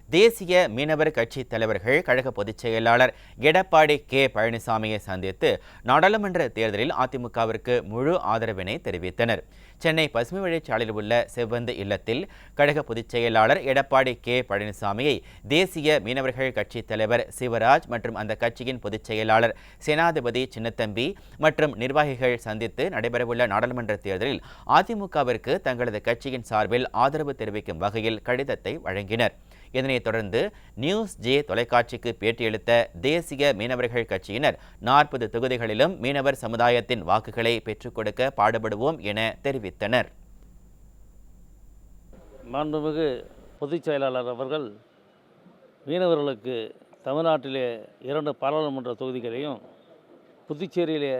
தேசிய மீனவர் கட்சி தலைவர்கள் கழக பொதுச் செயலாளர் எடப்பாடி கே பழனிசாமியை சந்தித்து நாடாளுமன்ற தேர்தலில் அதிமுகவிற்கு முழு ஆதரவினை தெரிவித்தனர். சென்னை பசுமை வழிச்சாலையில் உள்ள செவ்வந்தி இல்லத்தில் கழக பொதுச் செயலாளர் எடப்பாடி கே பழனிசாமியை தேசிய மீனவர்கள் கட்சி தலைவர் சிவராஜ் மற்றும் அந்த கட்சியின் பொதுச் செயலாளர் சேனாதிபதி சின்னத்தம்பி மற்றும் நிர்வாகிகள் சந்தித்து நடைபெறவுள்ள நாடாளுமன்ற தேர்தலில் அதிமுகவிற்கு தங்களது கட்சியின் சார்பில் ஆதரவு தெரிவிக்கும் வகையில் கடிதத்தை வழங்கினர். இதனைத் தொடர்ந்து நியூஸ் ஜே தொலைக்காட்சிக்கு பேட்டியளித்த தேசிய மீனவர்கள் கட்சியினர் 40 தொகுதிகளிலும் மீனவர் சமுதாயத்தின் வாக்குகளை பெற்றுக் கொடுக்க பாடுபடுவோம் என தெரிவித்தனர். மாண்புமிகு பொதுச் செயலாளர் அவர்கள் மீனவர்களுக்கு தமிழ்நாட்டிலே 2 பாராளுமன்ற தொகுதிகளையும் புதுச்சேரியிலே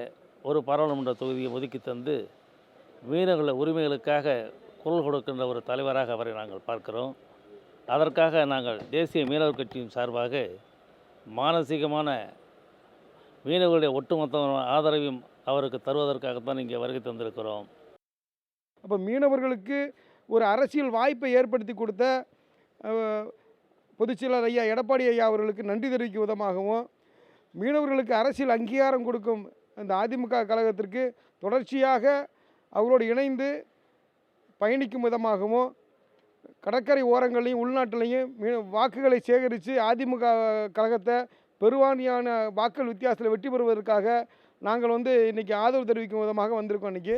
ஒரு பாராளுமன்ற தொகுதியை ஒதுக்கி தந்து மீனவர்கள் உரிமைகளுக்காக குரல் கொடுக்கின்ற ஒரு தலைவராக அவரை நாங்கள் பார்க்கிறோம். அதற்காக நாங்கள் தேசிய மீனவர் கட்சியின் சார்பாக மானசீகமான மீனவர்களுடைய ஒட்டுமொத்த ஆதரவையும் அவருக்கு தருவதற்காகத்தான் இங்கே வருகை தந்திருக்கிறோம். அப்போ மீனவர்களுக்கு ஒரு அரசியல் வாய்ப்பை ஏற்படுத்தி கொடுத்த பொதுச்செயலாளர் ஐயா எடப்பாடி ஐயா அவர்களுக்கு நன்றி தெரிவிக்கும் விதமாகவும், மீனவர்களுக்கு அரசியல் அங்கீகாரம் கொடுக்கும் அந்த அதிமுக கழகத்திற்கு தொடர்ச்சியாக அவரோடு இணைந்து பயணிக்கும் விதமாகவும், கடற்கரை ஓரங்களையும் உள்நாட்டிலையும் வாக்குகளை சேகரித்து அதிமுக கழகத்தை பெருவாரியான வாக்குகள் வித்தியாசத்தில் வெற்றி பெறுவதற்காக நாங்கள் இன்றைக்கி ஆதரவு தெரிவிக்கும் விதமாக வந்திருக்கோம். இன்றைக்கி